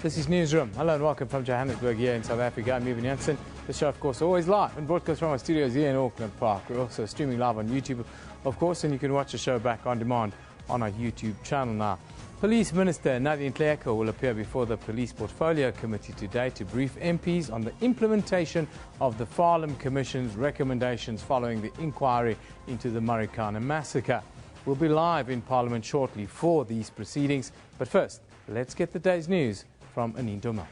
This is Newsroom. Hello and welcome from Johannesburg here in South Africa. I'm Evan Jansen. The show, of course, always live and broadcast from our studios here in Auckland Park. We're also streaming live on YouTube, of course, and you can watch the show back on demand on our YouTube channel now. Police Minister Nadine Nhleko will appear before the Police Portfolio Committee today to brief MPs on the implementation of the Farlam Commission's recommendations following the inquiry into the Marikana massacre. We'll be live in Parliament shortly for these proceedings, but first, let's get the day's news from Anine Mal.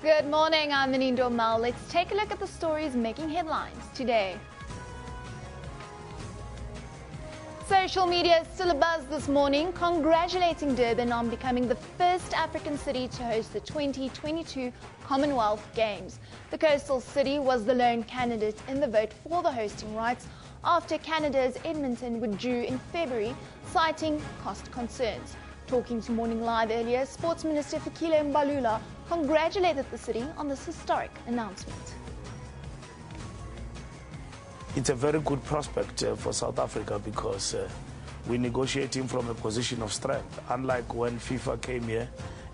Good morning, I'm Anine Mal. Let's take a look at the stories making headlines today. Social media is still abuzz this morning, congratulating Durban on becoming the first African city to host the 2022 Commonwealth Games. The coastal city was the lone candidate in the vote for the hosting rights after Canada's Edmonton withdrew in February, citing cost concerns. Talking to Morning Live earlier, Sports Minister Fikile Mbalula congratulated the city on this historic announcement. It's a very good prospect for South Africa because we're negotiating from a position of strength. Unlike when FIFA came here,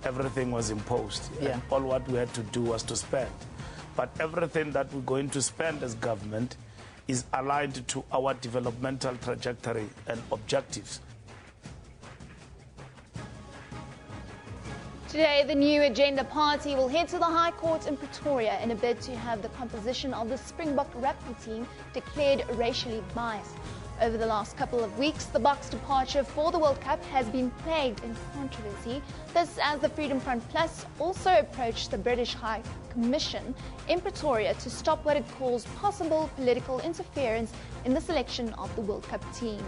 everything was imposed. Yeah. And all what we had to do was to spend. But everything that we're going to spend as government is aligned to our developmental trajectory and objectives. Today, the New Agenda Party will head to the High Court in Pretoria in a bid to have the composition of the Springbok rugby team declared racially biased. Over the last couple of weeks, the Boks departure for the World Cup has been plagued in controversy. This as the Freedom Front Plus also approached the British High Commission in Pretoria to stop what it calls possible political interference in the selection of the World Cup team.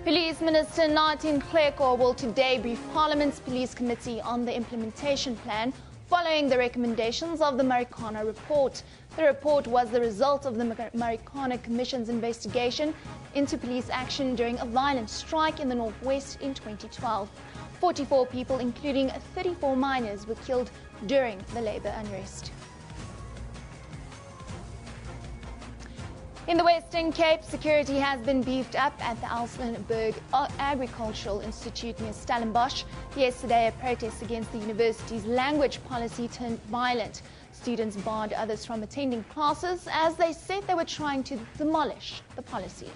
Police Minister Nadine Nhleko will today brief Parliament's Police Committee on the implementation plan following the recommendations of the Marikana report. The report was the result of the Marikana Commission's investigation into police action during a violent strike in the northwest in 2012. 44 people, including 34 minors, were killed during the labour unrest. In the Western Cape, security has been beefed up at the Alslandburg Agricultural Institute near Stellenbosch. Yesterday, a protest against the university's language policy turned violent. Students barred others from attending classes as they said they were trying to demolish the policy.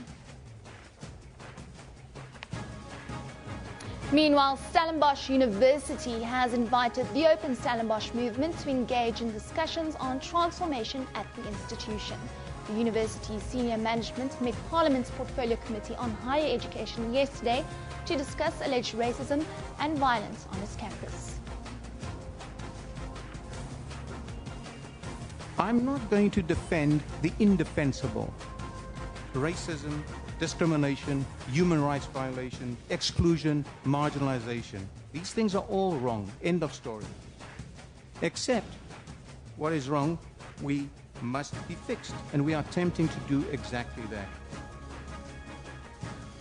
Meanwhile, Stellenbosch University has invited the Open Stellenbosch movement to engage in discussions on transformation at the institution. The university's senior management met Parliament's Portfolio Committee on Higher Education yesterday to discuss alleged racism and violence on its campus. I'm not going to defend the indefensible. Racism, discrimination, human rights violation, exclusion, marginalization. These things are all wrong. End of story. Except what is wrong, we must be fixed, and we are attempting to do exactly that.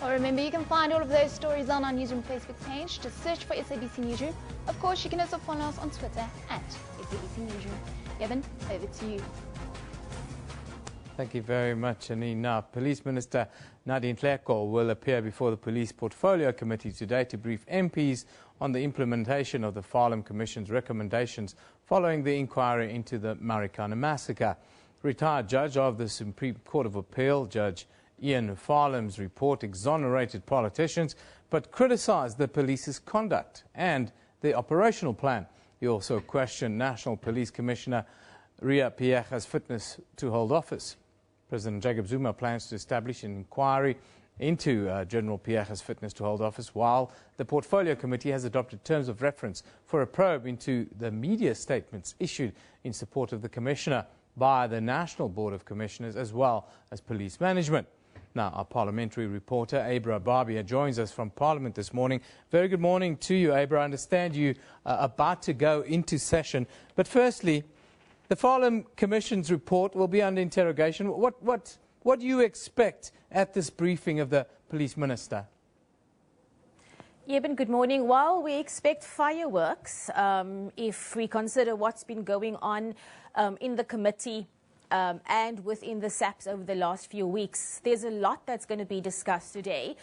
Well, remember, you can find all of those stories on our Newsroom Facebook page. Just search for SABC Newsroom. Of course, you can also follow us on Twitter at SABC Newsroom. Evan, over to you. Thank you very much, Anine. Now, Police Minister Nadine Nhleko will appear before the Police Portfolio Committee today to brief MPs on the implementation of the Farlam Commission's recommendations following the inquiry into the Marikana massacre. Retired judge of the Supreme Court of Appeal, Judge Ian Farlam's report exonerated politicians but criticised the police's conduct and the operational plan. He also questioned National Police Commissioner Ria Piecha's fitness to hold office. President Jacob Zuma plans to establish an inquiry into General Piecha's fitness to hold office, while the Portfolio Committee has adopted terms of reference for a probe into the media statements issued in support of the Commissioner by the National Board of Commissioners as well as police management. Now, our parliamentary reporter, Abra Barbia, joins us from Parliament this morning. Very good morning to you, Abra. I understand you are about to go into session. But firstly, the Farlam Commission's report will be under interrogation. What do you expect at this briefing of the Police Minister? Yeben, good morning. While we expect fireworks, if we consider what's been going on in the committee and within the SAPS over the last few weeks, there's a lot that's going to be discussed today.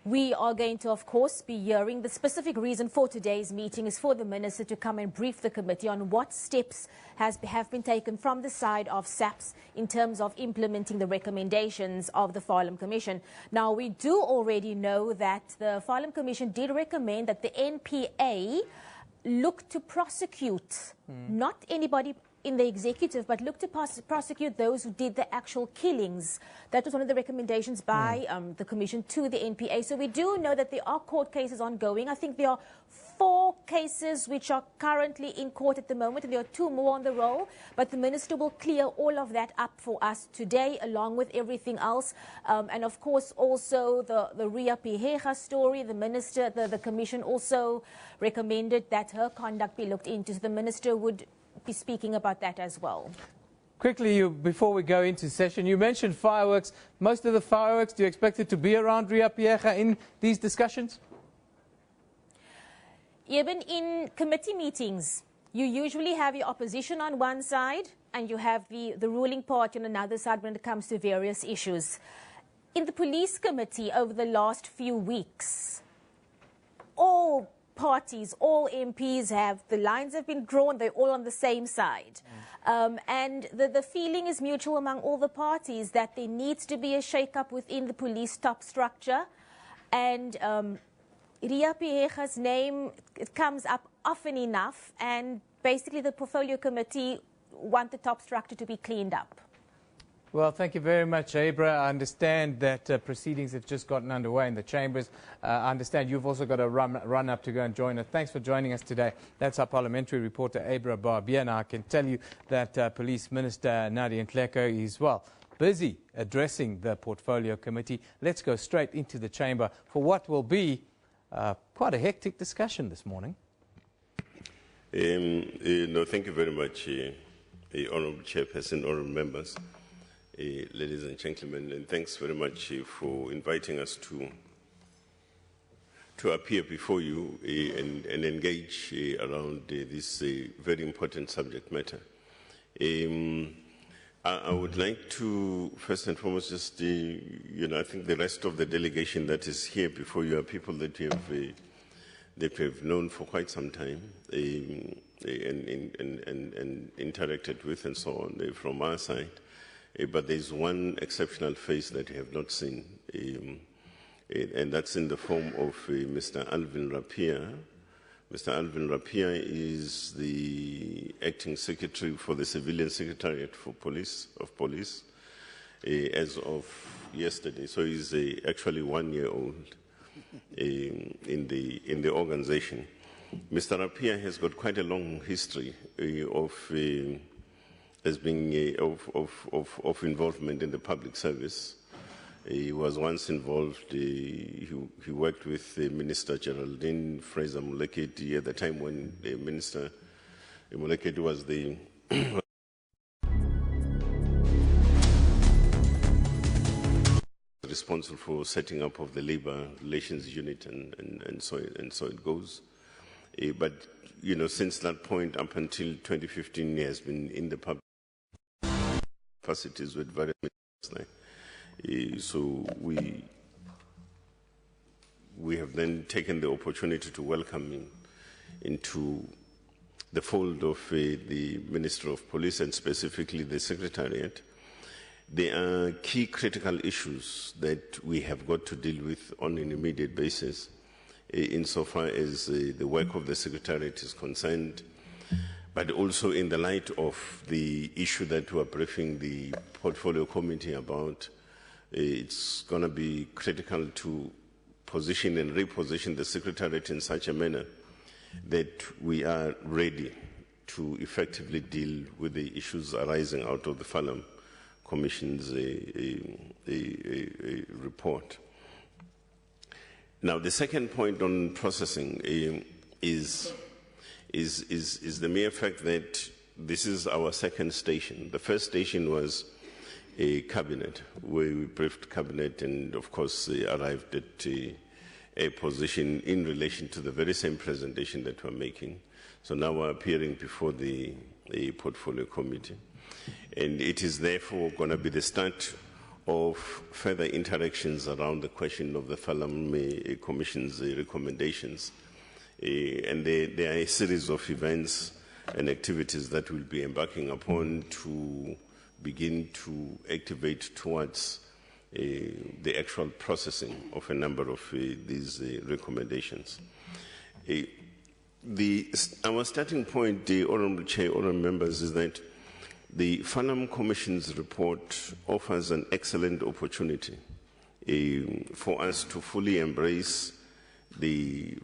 We are going to, of course, be hearing the specific reason for today's meeting is for the Minister to come and brief the committee on what steps have been taken from the side of SAPS in terms of implementing the recommendations of the Farlam Commission. Now, we do already know that the Farlam Commission did recommend that the NPA look to prosecute not anybody in the executive, but look to prosecute those who did the actual killings. That was one of the recommendations by the Commission to the NPA. So we do know that there are court cases ongoing. I think there are 4 cases which are currently in court at the moment, and there are 2 more on the roll. But the Minister will clear all of that up for us today, along with everything else. And of course, also the Ria Piheja story. The Minister, the Commission also recommended that her conduct be looked into. So the Minister would be speaking about that as well. Quickly, before we go into session, you mentioned fireworks. Most of the fireworks, do you expect it to be around Ria Piheja in these discussions? Even in committee meetings, you usually have your opposition on one side and you have the ruling party on another side when it comes to various issues. In the police committee over the last few weeks, all parties, all MPs the lines have been drawn, they're all on the same side. And the feeling is mutual among all the parties that there needs to be a shake-up within the police top structure. And Ria Piheja's name, it comes up often enough, and basically the portfolio committee want the top structure to be cleaned up. Well, thank you very much, Abra. I understand that proceedings have just gotten underway in the chambers. I understand you've also got a run up to go and join us. Thanks for joining us today. That's our parliamentary reporter, Abra Barbier. Now, I can tell you that Police Minister Nadia Nhleko is, well, busy addressing the Portfolio Committee. Let's go straight into the chamber for what will be quite a hectic discussion this morning. No, thank you very much, Honourable Chairperson, Honourable Members. Ladies and gentlemen, and thanks very much for inviting us to appear before you and engage around this very important subject matter. I would like to, first and foremost, just, I think the rest of the delegation that is here before you are people that we have known for quite some time and interacted with and so on from our side. But there's one exceptional face that you have not seen, and that's in the form of Mr. Alvin Rapier. Mr. Alvin Rapier is the acting secretary for the Civilian Secretariat for Police as of yesterday. So he's actually 1 year old in the organization. Mr. Rapier has got quite a long history of involvement in the public service. He was once involved, he worked with Minister Geraldine Fraser-Moleketi at the time when Minister Moleketi was the responsible for setting up of the labor relations unit, and so it goes. But, since that point up until 2015, he has been in the public capacities with various ministers. So we have then taken the opportunity to welcome him into the fold of the Ministry of Police and specifically the Secretariat. There are key critical issues that we have got to deal with on an immediate basis insofar as the work of the Secretariat is concerned, but also in the light of the issue that we are briefing the Portfolio Committee about. It's going to be critical to position and reposition the Secretariat in such a manner that we are ready to effectively deal with the issues arising out of the Farlam Commission's report. Now, the second point on processing is the mere fact that this is our second station. The first station was a cabinet, where we briefed cabinet and, of course, arrived at a position in relation to the very same presentation that we're making. So now we're appearing before the Portfolio Committee. And it is therefore going to be the start of further interactions around the question of the Farlam Commission's recommendations. And there are a series of events and activities that we'll be embarking upon to begin to activate towards the actual processing of a number of these recommendations. Our starting point, the Honourable Chair, Honourable Members, is that the Farlam Commission's report offers an excellent opportunity for us to fully embrace the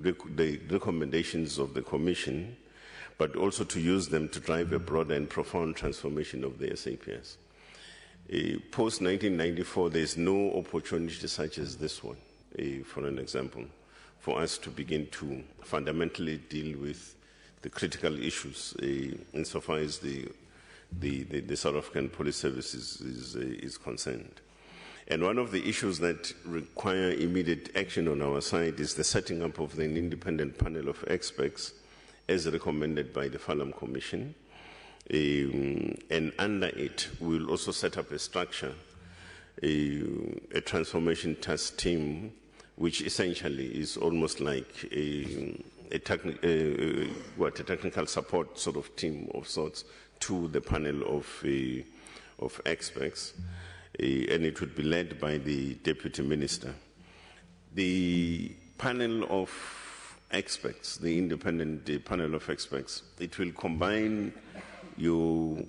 recommendations of the Commission, but also to use them to drive a broad and profound transformation of the SAPS. Post-1994, there is no opportunity such as this one, for an example, for us to begin to fundamentally deal with the critical issues insofar as the South African Police Service is concerned. And one of the issues that require immediate action on our side is the setting up of an independent panel of experts as recommended by the Farlam Commission. And under it, we will also set up a structure, a transformation task team, which essentially is almost like a technical support sort of team of sorts to the panel of experts. And it would be led by the Deputy Minister. The panel of experts, the independent panel of experts, it will combine your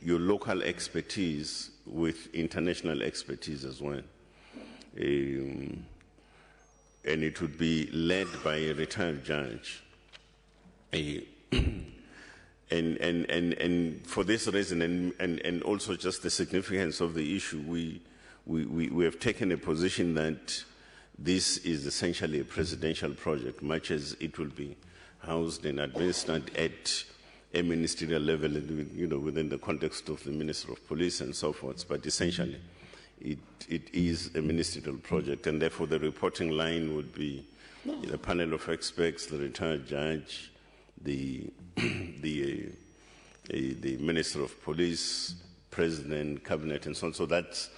local expertise with international expertise as well. And it would be led by a retired judge. And for this reason, and also just the significance of the issue, we have taken a position that this is essentially a presidential project, much as it will be housed and administered at a ministerial level, within the context of the Minister of Police and so forth. But essentially, it is a ministerial project, and therefore the reporting line would be the panel of experts, the retired judge, the Minister of Police, President, Cabinet, and so on. So that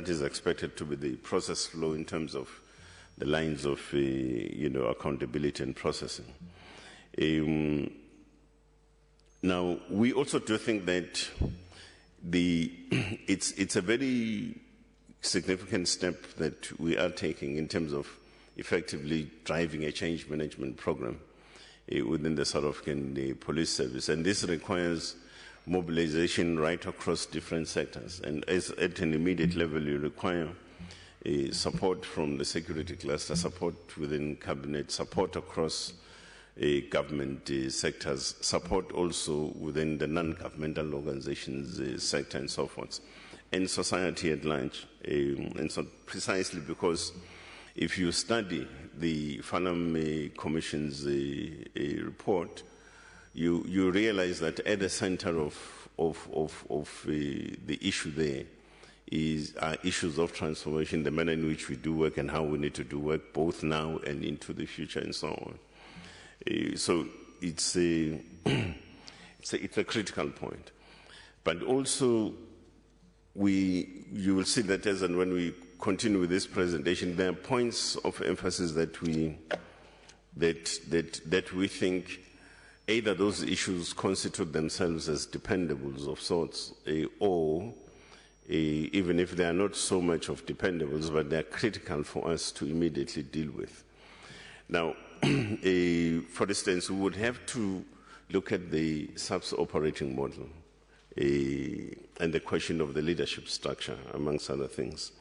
is expected to be the process flow in terms of the lines of accountability and processing. Now, we also do think that it's a very significant step that we are taking in terms of effectively driving a change management program within the South African Police Service. And this requires mobilization right across different sectors. And at an immediate level, you require support from the security cluster, support within cabinet, support across government sectors, support also within the non-governmental organizations sector and so forth, and society at large. And so precisely because if you study the Farlam Commission's report, you realize that at the center of the issue there are issues of transformation, the manner in which we do work and how we need to do work both now and into the future and so on. So it's a critical point. But also, you will see that as and when we continue with this presentation, there are points of emphasis that we think either those issues constitute themselves as dependables of sorts, or even if they are not so much of dependables, but they are critical for us to immediately deal with. Now, for instance, we would have to look at the SAPS operating model and the question of the leadership structure, amongst other things.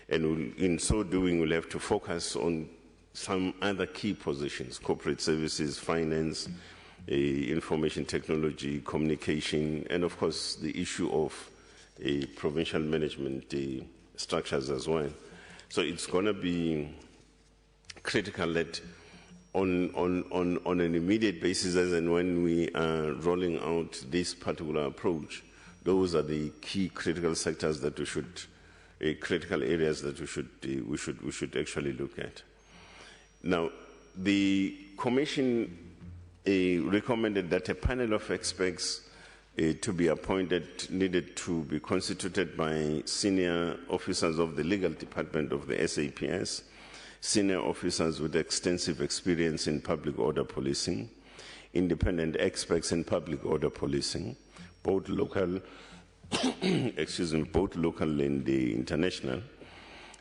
And in so doing, we'll have to focus on some other key positions: corporate services, finance, information technology, communication, and of course the issue of provincial management structures as well. So it's going to be critical that on an immediate basis, as and when we are rolling out this particular approach, those are the key critical sectors that we should, critical areas that we should actually look at. Now, the Commission recommended that a panel of experts to be appointed needed to be constituted by senior officers of the legal department of the SAPS, senior officers with extensive experience in public order policing, independent experts in public order policing, both local, both local and international,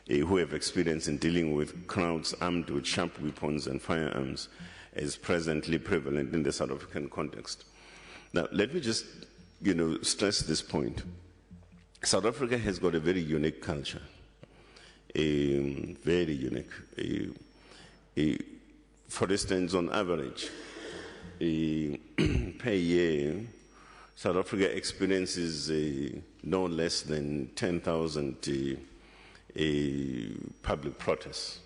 who have experience in dealing with crowds armed with sharp weapons and firearms, as presently prevalent in the South African context. Now, let me just, stress this point. South Africa has got a very unique culture, very unique. For instance, on average, per year, South Africa experiences no less than 10,000 public protests.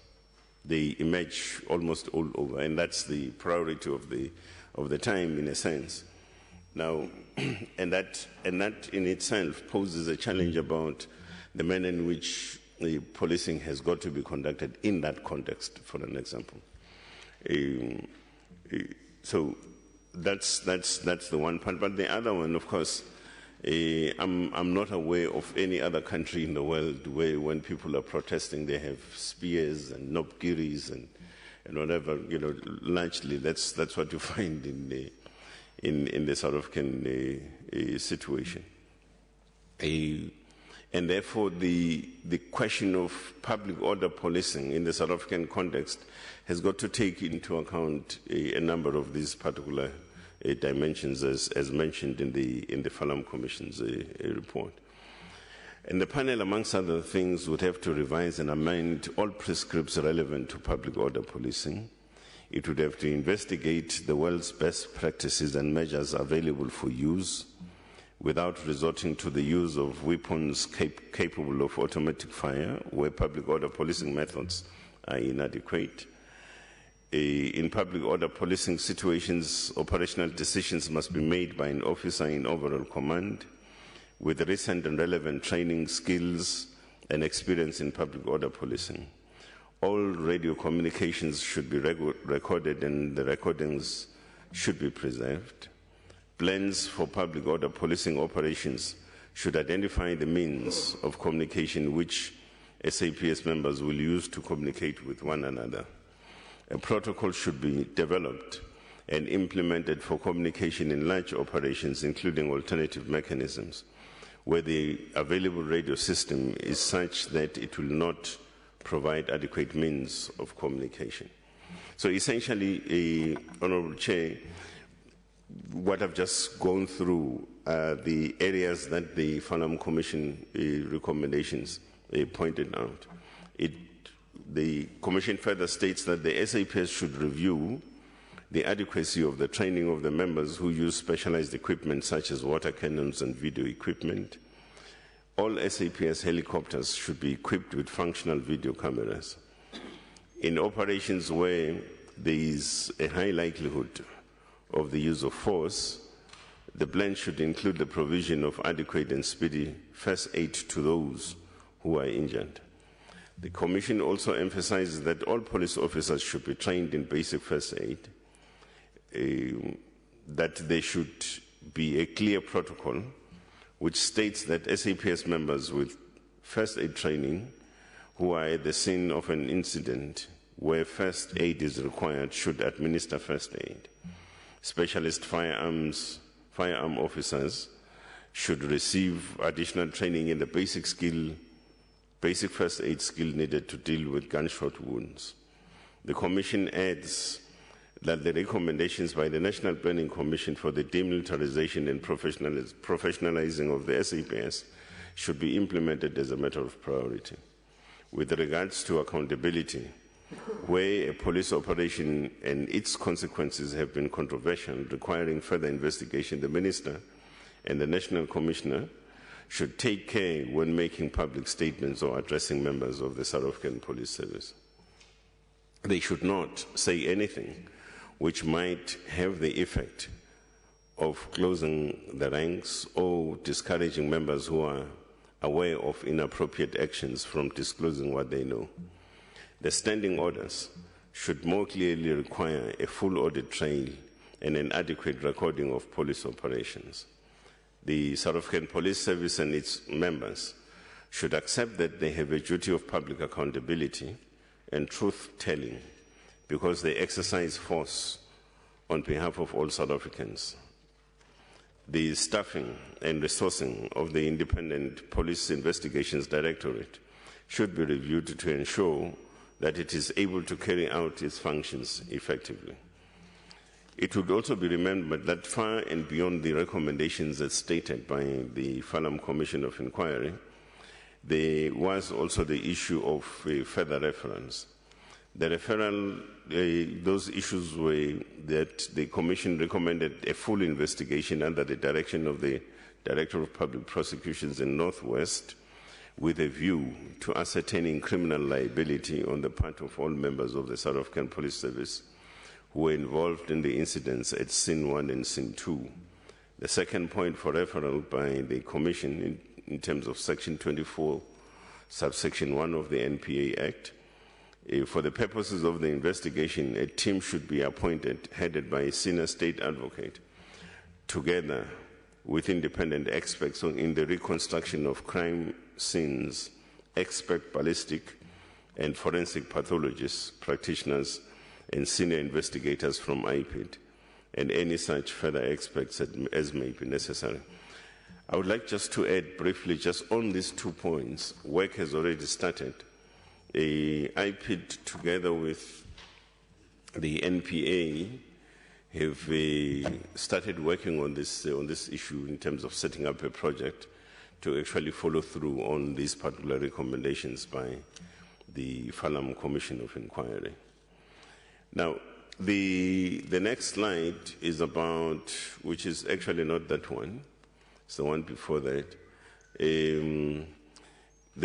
They emerge almost all over, and that's the priority of the time, in a sense. Now, and that in itself poses a challenge about the manner in which the policing has got to be conducted in that context, for an example. So that's the one part. But the other one, of course, I'm not aware of any other country in the world where, when people are protesting, they have spears and knobgiris and whatever. Largely that's what you find in the South African situation. And therefore, the question of public order policing in the South African context has got to take into account a number of these particular dimensions, as mentioned in the Farlam Commission's report. And the panel, amongst other things, would have to revise and amend all prescripts relevant to public order policing. It would have to investigate the world's best practices and measures available for use without resorting to the use of weapons capable of automatic fire where public order policing methods are inadequate. In public order policing situations, operational decisions must be made by an officer in overall command with recent and relevant training, skills, and experience in public order policing. All radio communications should be recorded, and the recordings should be preserved. Plans for public order policing operations should identify the means of communication which SAPS members will use to communicate with one another. A protocol should be developed and implemented for communication in large operations, including alternative mechanisms, where the available radio system is such that it will not provide adequate means of communication. So essentially, Honourable Chair, what I've just gone through are the areas that the Farlam Commission recommendations pointed out. The Commission further states that the SAPS should review the adequacy of the training of the members who use specialized equipment such as water cannons and video equipment. All SAPS helicopters should be equipped with functional video cameras. In operations where there is a high likelihood of the use of force, the plan should include the provision of adequate and speedy first aid to those who are injured. The Commission also emphasizes that all police officers should be trained in basic first aid, that there should be a clear protocol which states that SAPS members with first aid training who are at the scene of an incident where first aid is required should administer first aid. Specialist firearm officers should receive additional training in the basic first aid skill needed to deal with gunshot wounds. The Commission adds that the recommendations by the National Planning Commission for the demilitarization and professionalizing of the SAPS should be implemented as a matter of priority. With regards to accountability, where a police operation and its consequences have been controversial, requiring further investigation, the Minister and the National Commissioner should take care when making public statements or addressing members of the South African Police Service. They should not say anything which might have the effect of closing the ranks or discouraging members who are aware of inappropriate actions from disclosing what they know. The standing orders should more clearly require a full audit trail and an adequate recording of police operations. The South African Police Service and its members should accept that they have a duty of public accountability and truth-telling because they exercise force on behalf of all South Africans. The staffing and resourcing of the Independent Police Investigations Directorate should be reviewed to ensure that it is able to carry out its functions effectively. It would also be remembered that far and beyond the recommendations as stated by the Farlam Commission of Inquiry, there was also the issue of further reference. The referral, those issues were that the Commission recommended a full investigation under the direction of the Director of Public Prosecutions in Northwest, with a view to ascertaining criminal liability on the part of all members of the South African Police Service who were involved in the incidents at Scene 1 and Scene 2. The second point for referral by the Commission in terms of Section 24, subsection 1 of the NPA Act, for the purposes of the investigation, a team should be appointed, headed by a senior state advocate, together with independent experts in the reconstruction of crime scenes, expert ballistic and forensic pathologists, practitioners, and senior investigators from IPID, and any such further experts as may be necessary. I would like just to add briefly, just on these 2 points, work has already started. IPID, together with the NPA, have started working on this issue in terms of setting up a project to actually follow through on these particular recommendations by the Farlam Commission of Inquiry. Now, the next slide is about, which is actually not that one, it's the one before that. The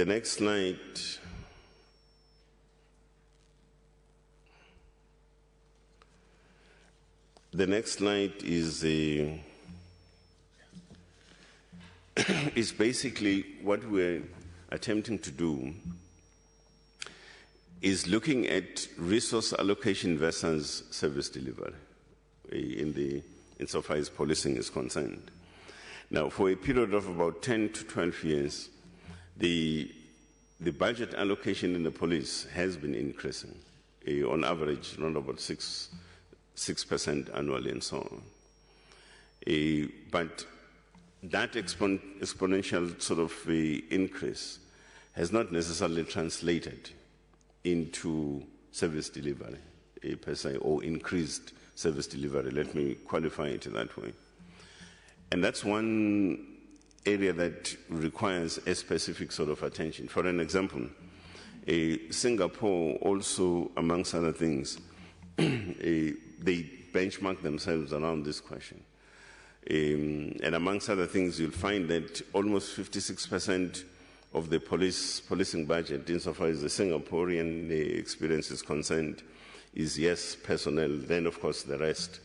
next slide is basically what we're attempting to do is looking at resource allocation versus service delivery insofar as policing is concerned. Now, for a period of about 10 to 12 years, the budget allocation in the police has been increasing, on average, around about 6% annually and so on. But that exponential sort of increase has not necessarily translated into service delivery per se, or increased service delivery. Let me qualify it that way. And that's one area that requires a specific sort of attention. For an example, Singapore also, amongst other things, they benchmark themselves around this question. And amongst other things, you'll find that almost 56% of the policing budget, insofar as the Singaporean experience is concerned, is yes, personnel. Then, of course, the rest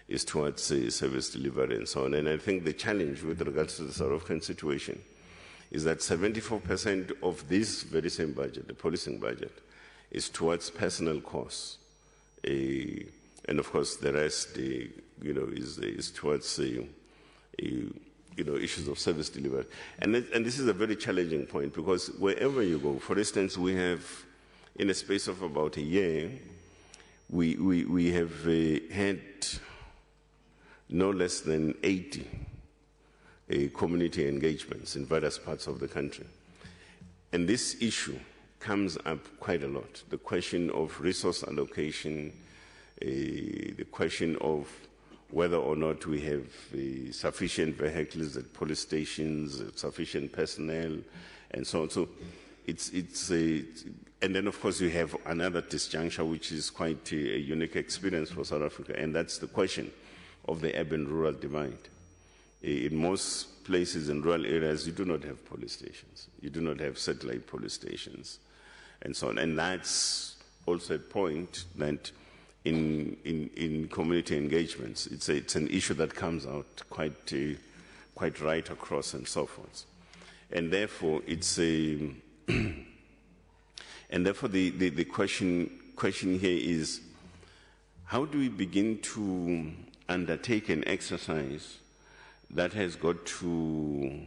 is towards service delivery and so on. And I think the challenge with regards to the South African situation is that 74% of this very same budget, the policing budget, is towards personnel costs. And of course, the rest, is towards, issues of service delivery. And this is a very challenging point because wherever you go, for instance, we have, in a space of about a year, we have had no less than 80 community engagements in various parts of the country. And this issue comes up quite a lot. The question of resource allocation, the question of whether or not we have sufficient vehicles at police stations, sufficient personnel, and so on. So and then of course you have another disjuncture which is quite a unique experience for South Africa, and that's the question of the urban-rural divide. In most places in rural areas, you do not have police stations. You do not have satellite police stations, and so on. And that's also a point that in community engagements, it's an issue that comes out quite right across and so forth. And therefore, the question question here is, how do we begin to undertake an exercise that has got to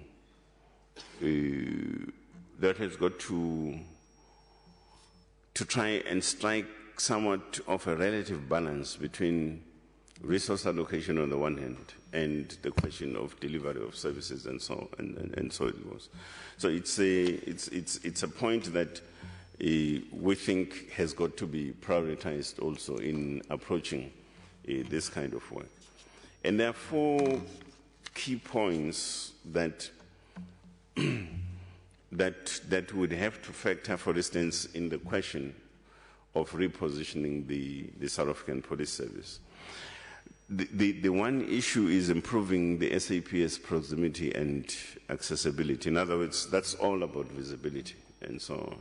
try and strike somewhat of a relative balance between resource allocation on the one hand and the question of delivery of services and so it goes. So it's a point that we think has got to be prioritized also in approaching this kind of work. And there are 4 key points that that would have to factor, for instance, in the question of repositioning the South African Police Service. The one issue is improving the SAPS proximity and accessibility. In other words, that's all about visibility and so on.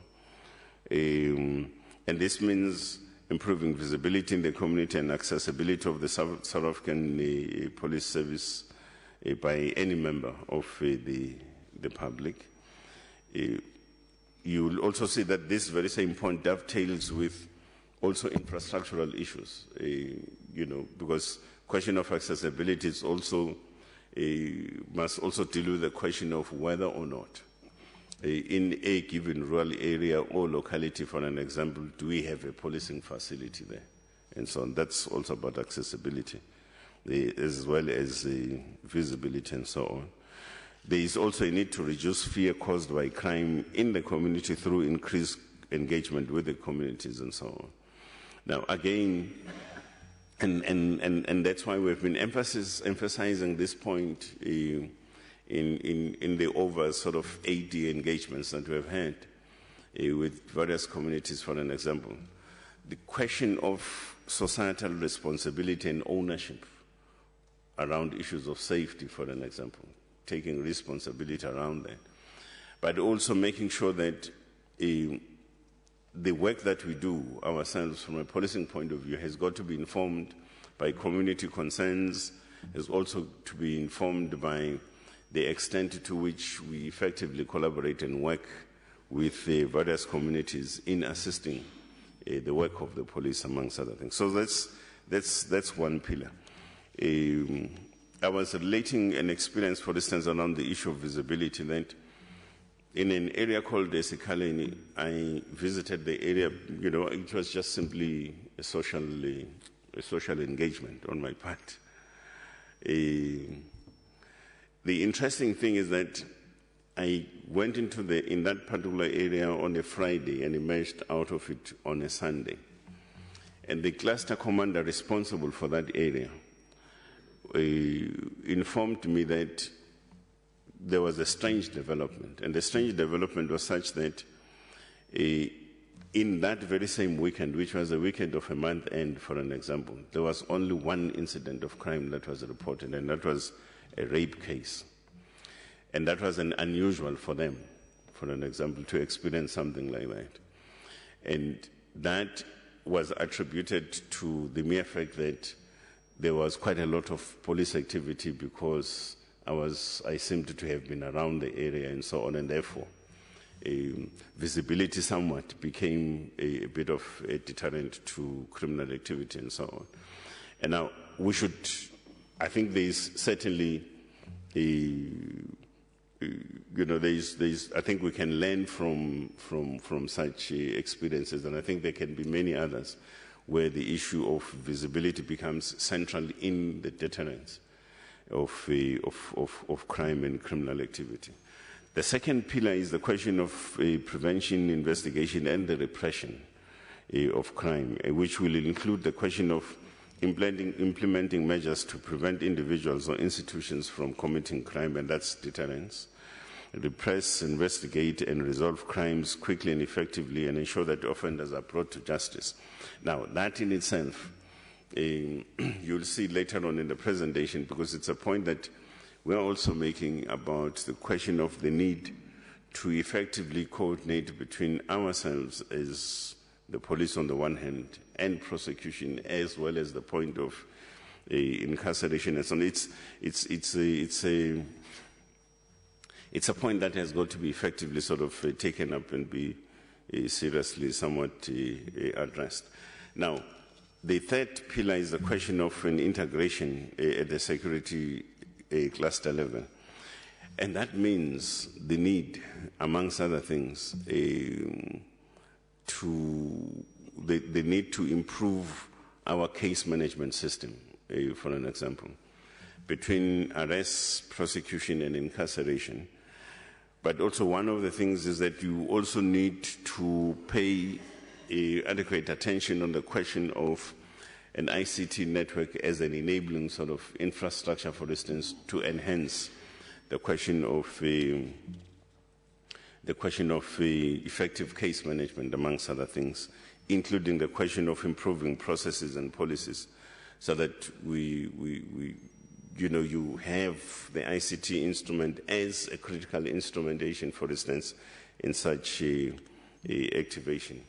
And this means improving visibility in the community and accessibility of the South African Police Service by any member of the public. You will also see that this very same point dovetails with also infrastructural issues, because question of accessibility is also must also deal with the question of whether or not in a given rural area or locality, for an example, do we have a policing facility there, and so on. That's also about accessibility, as well as visibility and so on. There is also a need to reduce fear caused by crime in the community through increased engagement with the communities and so on. Now, again, and that's why we've been emphasizing this point in the over sort of 80 engagements that we've had with various communities, for an example. The question of societal responsibility and ownership around issues of safety, for an example, taking responsibility around that, but also making sure that the work that we do ourselves from a policing point of view has got to be informed by community concerns, has also to be informed by the extent to which we effectively collaborate and work with various communities in assisting the work of the police, amongst other things. So that's one pillar. I was relating an experience, for instance, around the issue of visibility, that in an area called Esekaleni, I visited the area, it was just simply a social engagement on my part. The interesting thing is that I went in that particular area on a Friday and emerged out of it on a Sunday. And the cluster commander responsible for that area informed me that there was a strange development. And the strange development was such that in that very same weekend, which was the weekend of a month end, for an example, there was only one incident of crime that was reported, and that was a rape case. And that was unusual for them, for an example, to experience something like that. And that was attributed to the mere fact that there was quite a lot of police activity because I seemed to have been around the area and so on, and therefore visibility somewhat became a bit of a deterrent to criminal activity and so on. And now I think there is certainly I think we can learn from such experiences, and I think there can be many others where the issue of visibility becomes central in the deterrence of crime and criminal activity. The second pillar is the question of prevention, investigation, and the repression of crime, which will include the question of implementing measures to prevent individuals or institutions from committing crime, and that's deterrence. Repress, investigate, and resolve crimes quickly and effectively, and ensure that offenders are brought to justice. Now, that in itself, you'll see later on in the presentation, because it's a point that we're also making about the question of the need to effectively coordinate between ourselves as the police on the one hand and prosecution, as well as the point of incarceration and so on. It's a point that has got to be effectively sort of taken up and be seriously somewhat addressed. Now, the third pillar is the question of an integration at the security cluster level. And that means the need, amongst other things, the need to improve our case management system, for an example, between arrest, prosecution, and incarceration. But also one of the things is that you also need to pay adequate attention on the question of an ICT network as an enabling sort of infrastructure, for instance, to enhance the question of effective case management, amongst other things, including the question of improving processes and policies, so that you have the ICT instrument as a critical instrumentation, for instance, in such activation.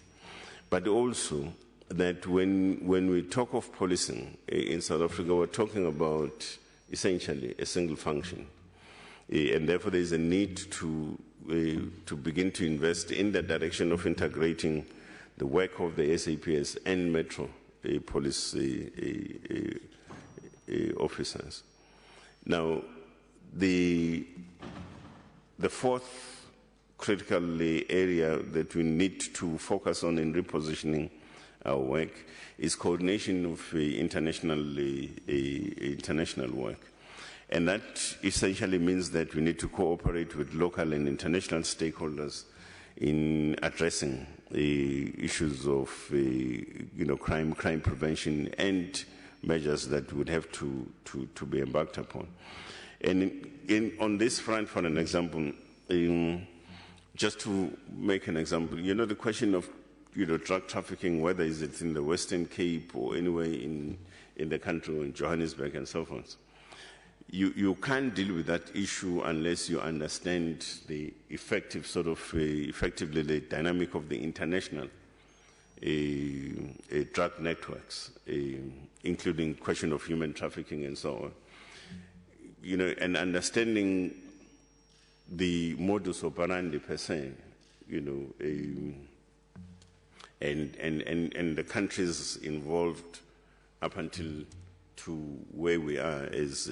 But also that when we talk of policing in South Africa, we're talking about essentially a single function. And therefore there is a need to begin to invest in the direction of integrating the work of the SAPS and Metro police officers. Now, the fourth critical area that we need to focus on in repositioning our work is coordination of international work. And that essentially means that we need to cooperate with local and international stakeholders in addressing the issues of crime prevention and measures that would have to be embarked upon. And on this front, for an example, just to make an example, the question of drug trafficking, whether it's in the Western Cape or anywhere in the country or in Johannesburg and so forth. You can't deal with that issue unless you understand the effectively the dynamic of the international drug networks, including question of human trafficking and so on. And understanding the modus operandi per se, and the countries involved up until to where we are as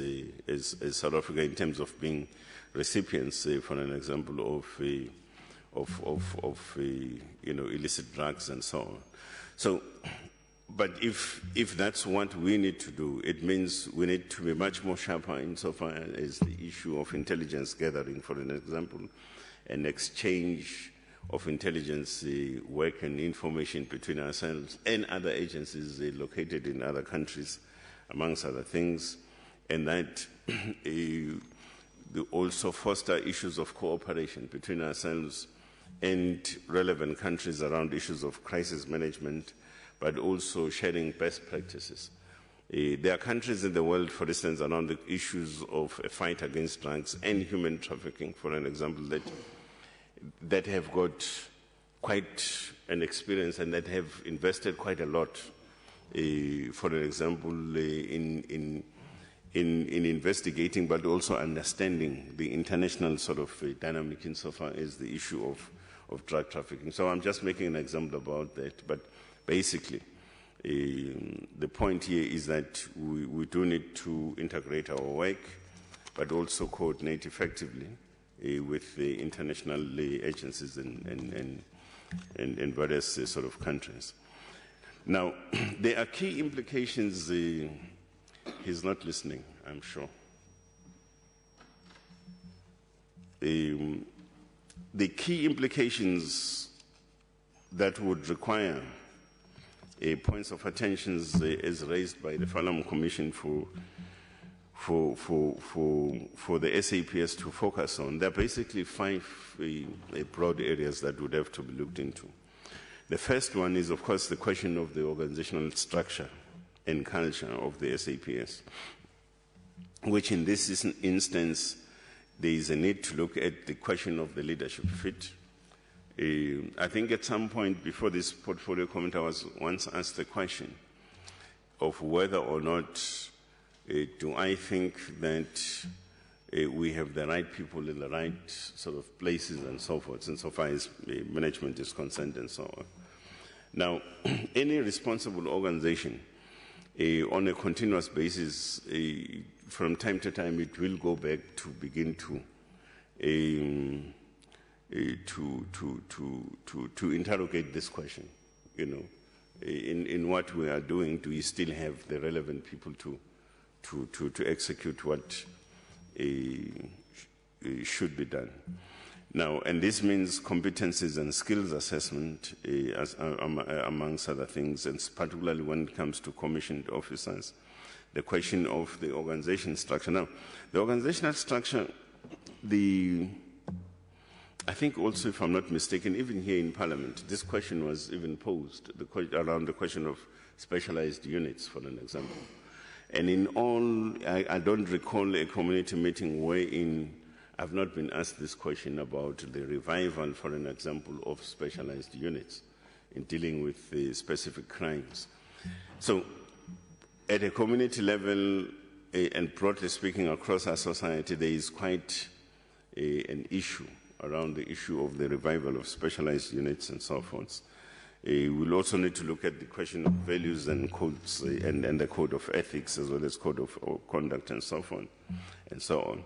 South Africa in terms of being recipients, for an example, of illicit drugs and so on. So, but if that's what we need to do, it means we need to be much more sharper insofar as the issue of intelligence gathering, for an example, and exchange of intelligence work and information between ourselves and other agencies located in other countries, amongst other things, and that also foster issues of cooperation between ourselves and relevant countries around issues of crisis management, but also sharing best practices. There are countries in the world, for instance, around the issues of a fight against drugs and human trafficking, for an example, that have got quite an experience and that have invested quite a lot, for an example, in investigating but also understanding the international sort of dynamic insofar as the issue of drug trafficking. So I'm just making an example about that, but basically the point here is that we do need to integrate our work but also coordinate effectively with the international agencies and various sort of countries. Now, there are key implications. He's not listening, I'm sure. The key implications that would require points of attention as raised by the Farlam Commission for the SAPS to focus on. There are basically 5 broad areas that would have to be looked into. The first one is, of course, the question of the organizational structure and culture of the SAPS, which in this instance, there is a need to look at the question of the leadership fit. I think at some point before this portfolio comment, I was once asked the question of whether or not do I think that we have the right people in the right sort of places and so forth, and so far as management is concerned and so on. Now, any responsible organization on a continuous basis, from time to time, it will go back to begin to interrogate this question. You know, in what we are doing, do we still have the relevant people to execute what should be done? Now, and this means competencies and skills assessment, amongst other things, and particularly when it comes to commissioned officers. The question of the organization structure. Now, the organizational structure, I think also, if I'm not mistaken, even here in Parliament, this question was even posed, around the question of specialized units, for an example. And in all, I don't recall a community meeting wherein I've not been asked this question about the revival, for an example, of specialized units in dealing with specific crimes. So, at a community level, and broadly speaking across our society, there is quite an issue around the issue of the revival of specialized units and so forth. We'll also need to look at the question of values and codes, and the code of ethics, as well as code of conduct and so on, and so on.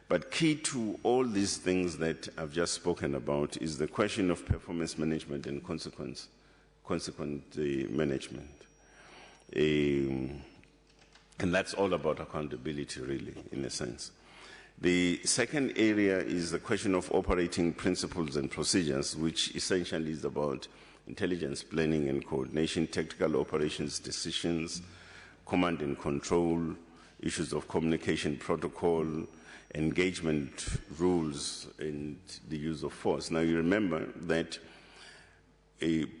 But key to all these things that I've just spoken about is the question of performance management and consequent management. And that's all about accountability, really, in a sense. The second area is the question of operating principles and procedures, which essentially is about intelligence planning and coordination, tactical operations decisions, command and control, issues of communication protocol, engagement rules, and the use of force. Now, you remember that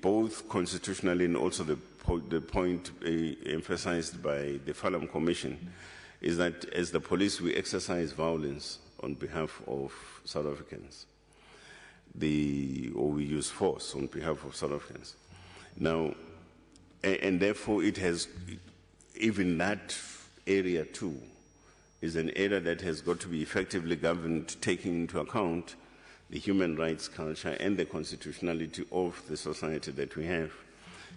both constitutionally and also the point emphasized by the Farlam Commission is that as the police, we exercise violence on behalf of South Africans, or we use force on behalf of South Africans. Now, and therefore it has, even that area too, is an area that has got to be effectively governed, taking into account the human rights culture and the constitutionality of the society that we have,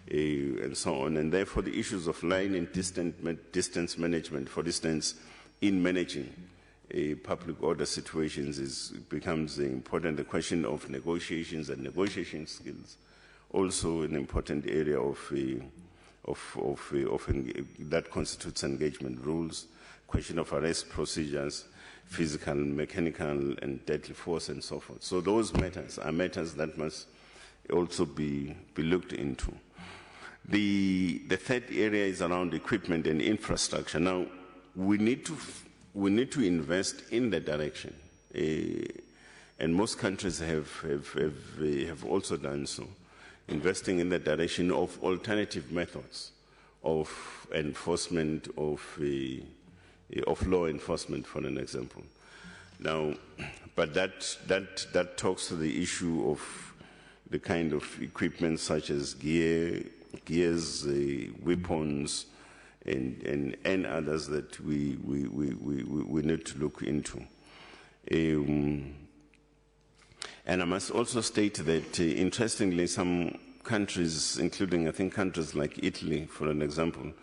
and so on. And therefore the issues of line and distance management, for instance, in managing public order situations becomes important. The question of negotiations and negotiation skills, also an important area that constitutes engagement rules. Question of arrest procedures, physical, mechanical, and deadly force, and so forth. So those matters are matters that must also be looked into. The third area is around equipment and infrastructure. Now, we need to invest in that direction, and most countries have also done so, investing in the direction of alternative methods of enforcement of law enforcement, for an example. Now, but that talks to the issue of the kind of equipment such as gears, weapons, and others that we need to look into. And I must also state that, interestingly, some countries, including I think countries like Italy, for an example,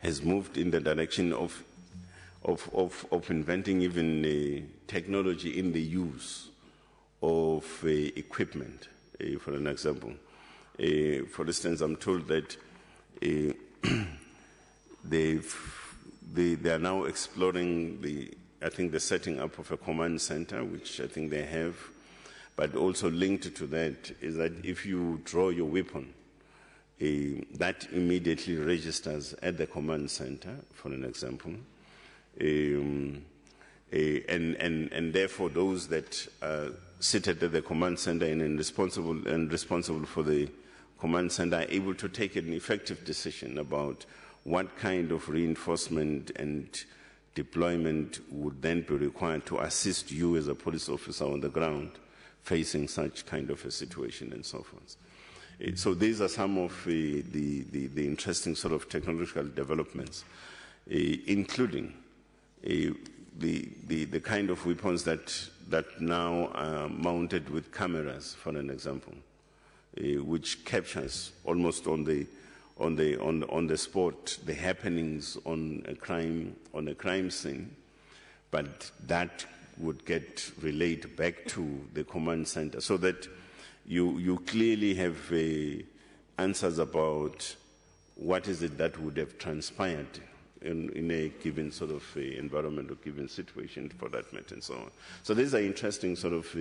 has moved in the direction of inventing even technology in the use of equipment, for an example. For instance, I'm told that they are now exploring the setting up of a command center, which I think they have, but also linked to that is that if you draw your weapon, that immediately registers at the command center, for an example. And therefore those that are seated at the command center and responsible for the command center are able to take an effective decision about what kind of reinforcement and deployment would then be required to assist you as a police officer on the ground facing such kind of a situation and so forth. So these are some of the interesting sort of technological developments, including the kind of weapons that now are mounted with cameras, for an example, which captures almost on the spot the happenings on a crime scene, but that would get relayed back to the command center, so that you clearly have answers about what is it that would have transpired in a given sort of environment or given situation, for that matter, and so on. So these are interesting sort of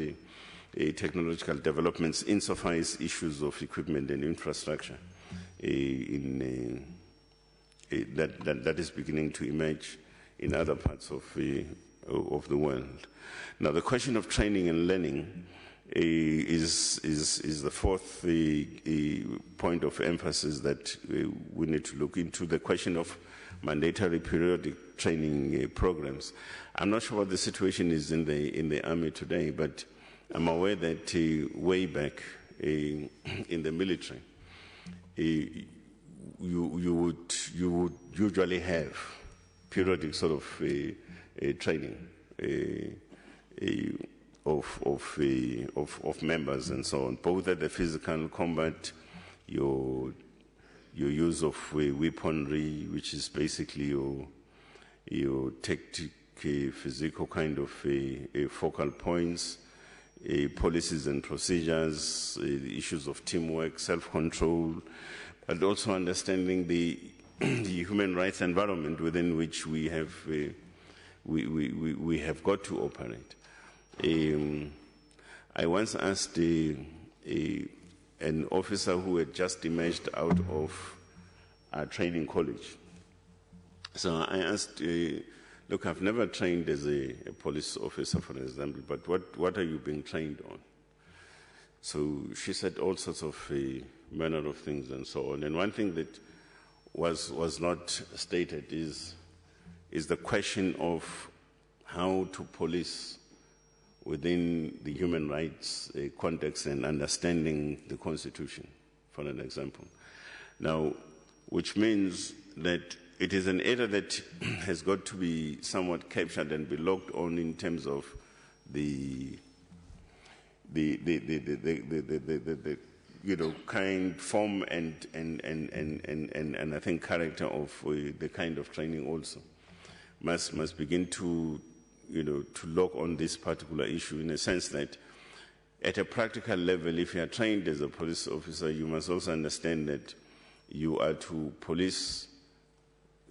technological developments insofar as issues of equipment and infrastructure that is beginning to emerge in other parts of the world. Now, the question of training and learning is the fourth point of emphasis that we need to look into. The question of mandatory periodic training programs. I'm not sure what the situation is in the army today, but I'm aware that way back in the military, you would usually have periodic sort of training of members and so on, both at the physical combat, your use of weaponry, which is basically your tactic, physical kind of focal points, policies and procedures, issues of teamwork, self-control, but also understanding the human rights environment within which we have got to operate. I once asked an officer who had just emerged out of a training college. So I asked, look, I've never trained as a police officer, for example, but what are you being trained on? So she said all sorts of manner of things and so on. And one thing that was not stated is the question of how to police within the human rights context and understanding the Constitution, for an example. Now, which means that it is an area that has got to be somewhat captured and be logged on in terms of the kind, form, and I think character of the kind of training also must begin to log on this particular issue, in a sense that at a practical level, if you are trained as a police officer, you must also understand that you are to police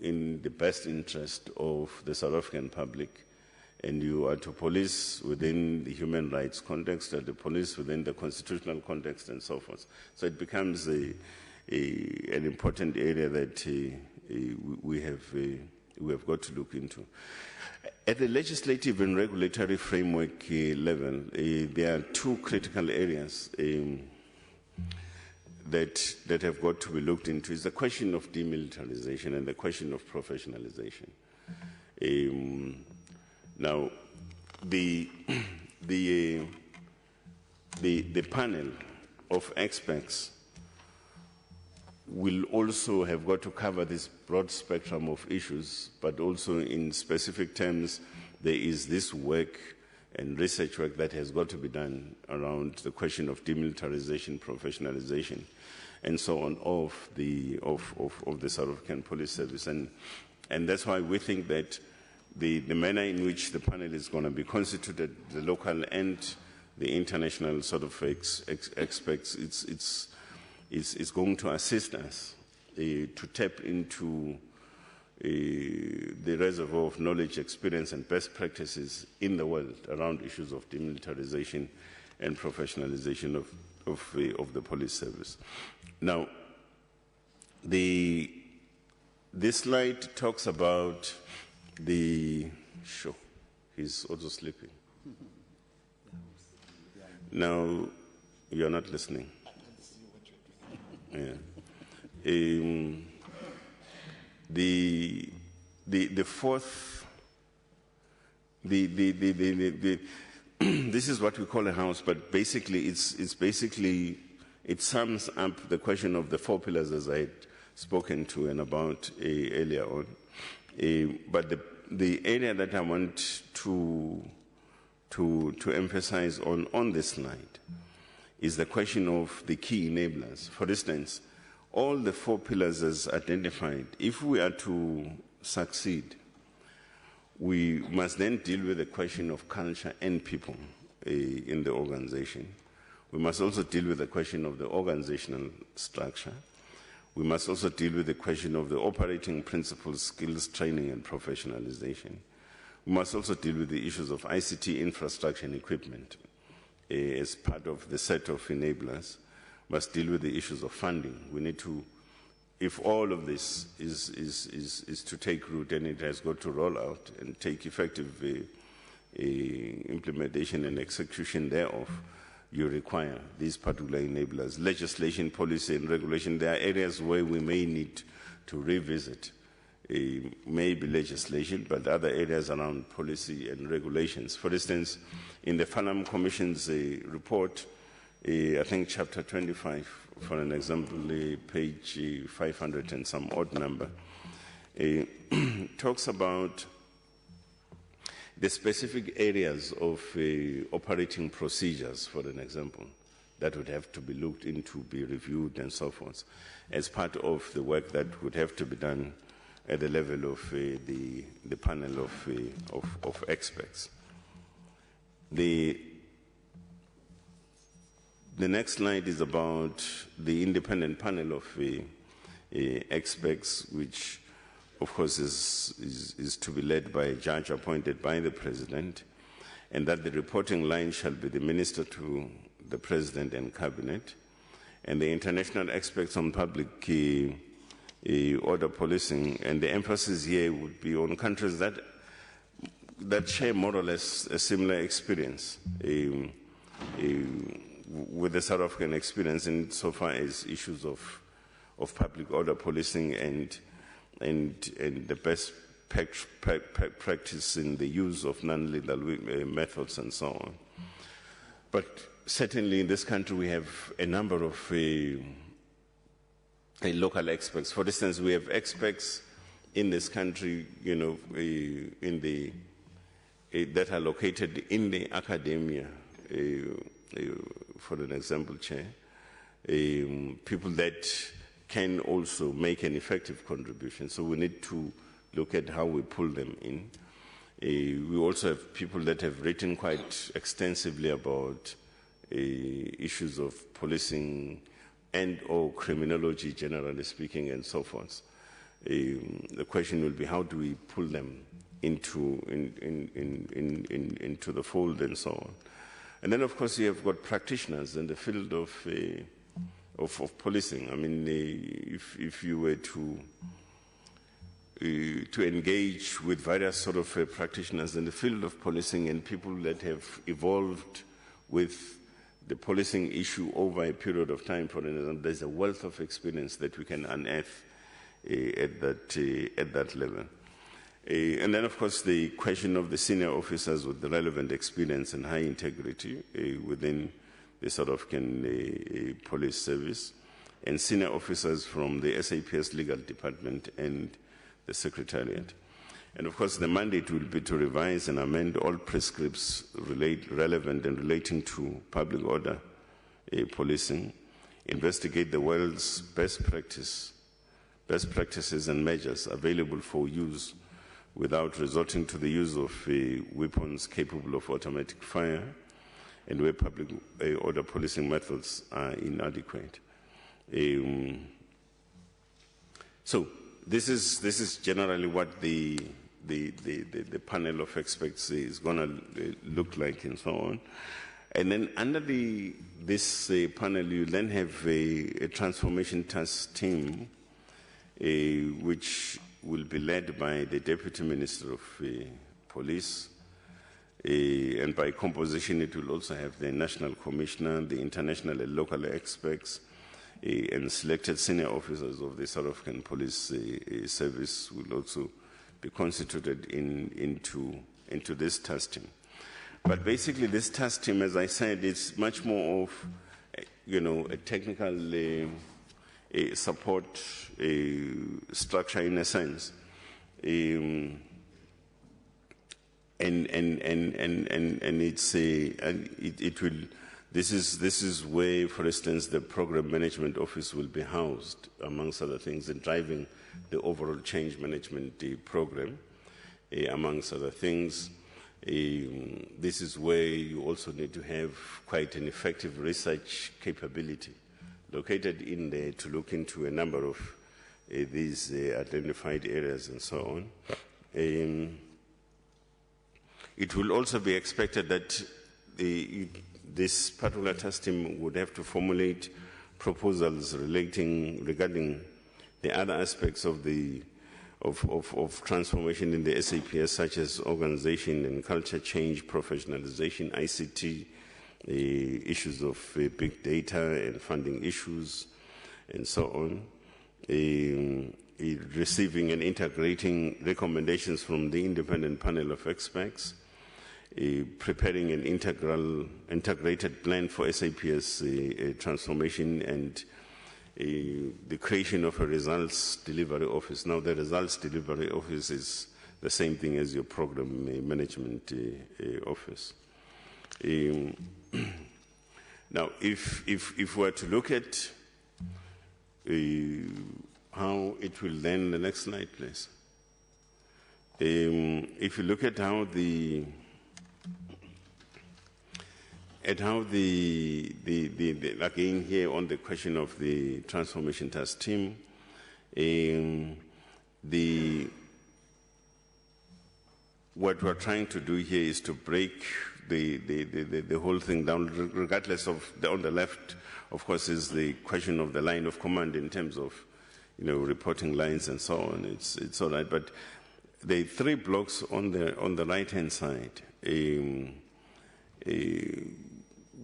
in the best interest of the South African public, and you are to police within the human rights context, or the police within the constitutional context, and so forth. So it becomes an important area that we have got to look into. At the legislative and regulatory framework level, there are two critical areas that have got to be looked into. Is the question of demilitarization and the question of professionalization. Now, the panel of experts will also have got to cover this broad spectrum of issues, but also in specific terms, there is this work and research work that has got to be done around the question of demilitarization, professionalization, and so on of the South African Police Service. And that's why we think that the manner in which the panel is going to be constituted, the local and the international sort of experts, it's going to assist us to tap into the reservoir of knowledge, experience, and best practices in the world around issues of demilitarization and professionalization of the police service. Now, this slide talks about he's also sleeping. Now, you're not listening. Yeah. The fourth, this is what we call a house, but basically it sums up the question of the four pillars as I had spoken to and about earlier on. But the area that I want to emphasize on this slide is the question of the key enablers. For instance, all the 4 pillars as identified, if we are to succeed, we must then deal with the question of culture and people in the organization. We must also deal with the question of the organizational structure. We must also deal with the question of the operating principles, skills, training, and professionalization. We must also deal with the issues of ICT infrastructure and equipment as part of the set of enablers. We must deal with the issues of funding. We need to, if all of this is to take root, and it has got to roll out and take effective implementation and execution thereof, you require these particular enablers. Legislation, policy, and regulation, there are areas where we may need to revisit maybe legislation, but other areas around policy and regulations. For instance, in the Farnham Commission's report, I think chapter 25, for an example, page 500 and some odd number, talks about the specific areas of operating procedures, for an example, that would have to be looked into, be reviewed, and so forth, as part of the work that would have to be done at the level of the panel of experts. The next slide is about the independent panel of experts, which of course is to be led by a judge appointed by the President, and that the reporting line shall be the Minister to the President and Cabinet, and the international experts on public order policing, and the emphasis here would be on countries that share more or less a similar experience with the South African experience insofar as issues of public order policing and the best practice in the use of non-lethal methods and so on. But certainly in this country we have a number of local experts. For instance, we have experts in this country, that are located in the academia, for an example, Chair, people that can also make an effective contribution. So we need to look at how we pull them in. We also have people that have written quite extensively about issues of policing and or criminology, generally speaking, and so forth. The question will be, how do we pull them into the fold and so on? And then, of course, you have got practitioners in the field of policing. I mean, if you were to engage with various sort of practitioners in the field of policing and people that have evolved with the policing issue over a period of time, for example, there's a wealth of experience that we can unearth at that level. And then, of course, the question of the senior officers with the relevant experience and high integrity within the South African police service, and senior officers from the SAPS legal department and the secretariat. And of course, the mandate will be to revise and amend all prescripts relevant and relating to public order policing, investigate the world's best practices and measures available for use without resorting to the use of weapons capable of automatic fire, and where public order policing methods are inadequate. So this is generally what the panel of experts is going to look like and so on. And then under this panel, you then have a transformation task team, which will be led by the Deputy Minister of Police, and by composition it will also have the National Commissioner, the international and local experts, and selected senior officers of the South African Police Service will also be constituted into this task team. But basically this task team, as I said, is much more of a technical support structure in a sense. it's it will. This is where, for instance, the program management office will be housed, amongst other things, in driving the overall change management program, amongst other things. This is where you also need to have quite an effective research capability located in there to look into a number of these identified areas and so on. It will also be expected that this particular task team would have to formulate proposals regarding the other aspects of transformation in the SAPS, such as organization and culture change, professionalization, ICT, issues of big data and funding issues, and so on. Receiving and integrating recommendations from the independent panel of experts, preparing an integrated plan for SAPS transformation, and the creation of a results delivery office. Now, the results delivery office is the same thing as your program management office. Now, if we're to look at how it will then, the next slide, please. If you look at how again here on the question of the transformation task team, what we're trying to do here is to break the whole thing down, regardless of on the left, of course, is the question of the line of command in terms of, reporting lines and so on. It's all right, but the three blocks on the right-hand side,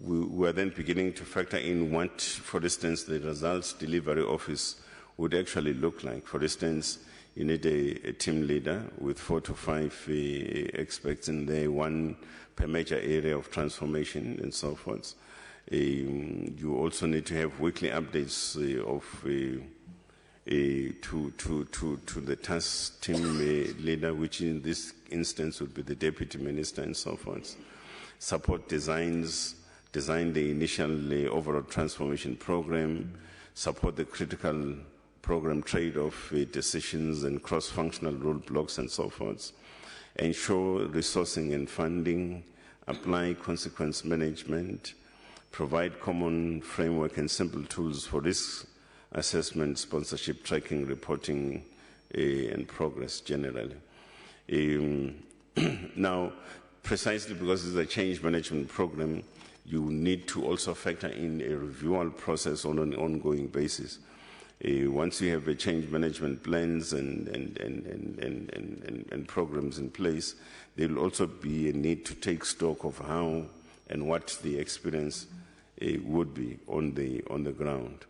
we're then beginning to factor in what, for instance, the results delivery office would actually look like. For instance, you need a team leader with 4 to 5 experts in there, one per major area of transformation and so forth. You also need to have weekly updates to the task team leader, which in this instance would be the deputy minister and so forth. Support design the initial overall transformation program, support the critical program trade-off decisions and cross-functional roadblocks and so forth, ensure resourcing and funding, apply consequence management, provide common framework and simple tools for risk assessment, sponsorship, tracking, reporting, and progress generally. Now, precisely because it's a change management program, you need to also factor in a reviewal process on an ongoing basis. Once you have a change management plans and programs in place, there will also be a need to take stock of how and what the experience would be on the ground.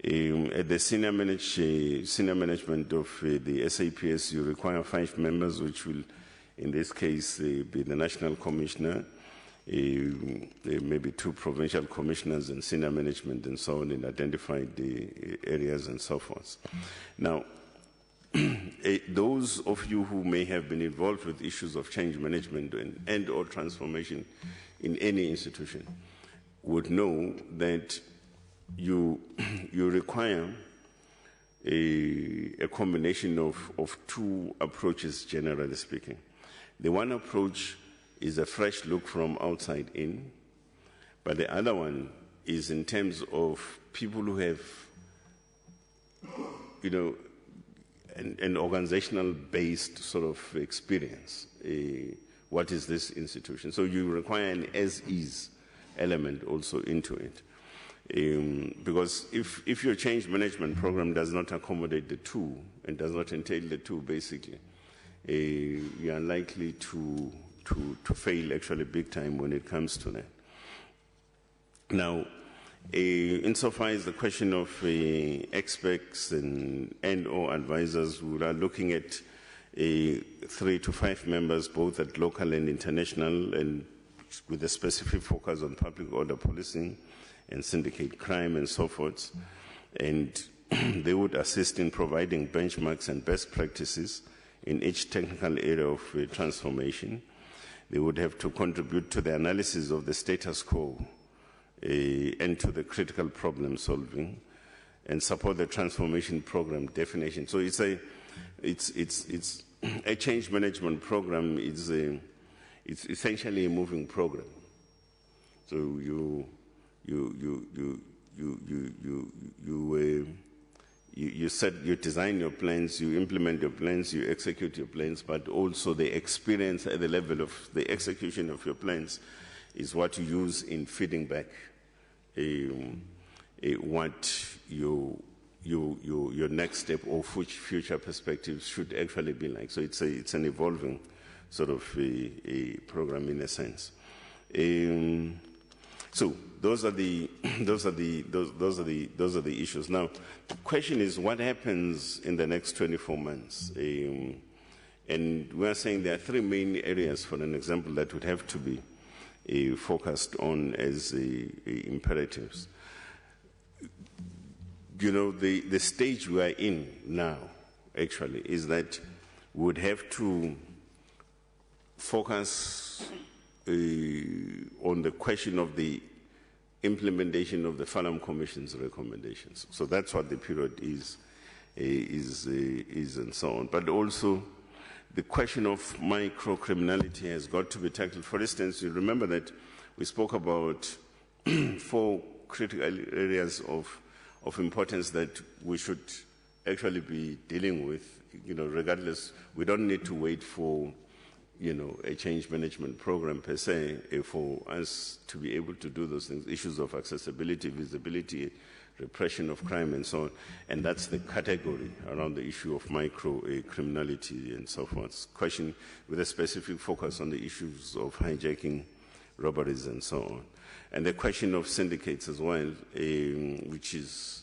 At the senior management of the SAPS, you require 5 members, which will, in this case, be the national commissioner, maybe 2 provincial commissioners and senior management and so on in identified areas and so forth. Now, those of you who may have been involved with issues of change management and or transformation in any institution would know that you require a combination of 2 approaches, generally speaking. The one approach is a fresh look from outside in, but the other one is in terms of people who have, an organizational-based sort of experience. What is this institution? So you require an as-is element also into it. Because if your change management program does not accommodate the 2 and does not entail the 2, basically, you are likely to fail actually big time when it comes to that. Now, insofar as the question of experts and or advisors, we are looking at 3 to 5 members, both at local and international, and with a specific focus on public order policing and syndicate crime and so forth. And they would assist in providing benchmarks and best practices in each technical area of transformation, They would have to contribute to the analysis of the status quo and to the critical problem solving, and support the transformation program definition. So it's a change management program. It's essentially a moving program. So you design your plans, you implement your plans, you execute your plans, but also the experience at the level of the execution of your plans is what you use in feeding back what your next step or future perspectives should actually be like. So it's an evolving sort of a program in a sense. So those are the issues. Now, the question is, what happens in the next 24 months? And we are saying there are three main areas, for an example, that would have to be focused on as imperatives. You know, the stage we are in now, actually, is that we would have to focus on the question of the implementation of the Farlam Commission's recommendations. So that's what the period is and so on. But also, the question of microcriminality has got to be tackled. For instance, you remember that we spoke about 4 critical areas of importance that we should actually be dealing with, you know, regardless. We don't need to wait for, you know, a change management program per se for us to be able to do those things. Issues of accessibility, visibility, repression of crime, and so on. And that's the category around the issue of micro-criminality and so forth. Question with a specific focus on the issues of hijacking, robberies, and so on. And the question of syndicates as well, which is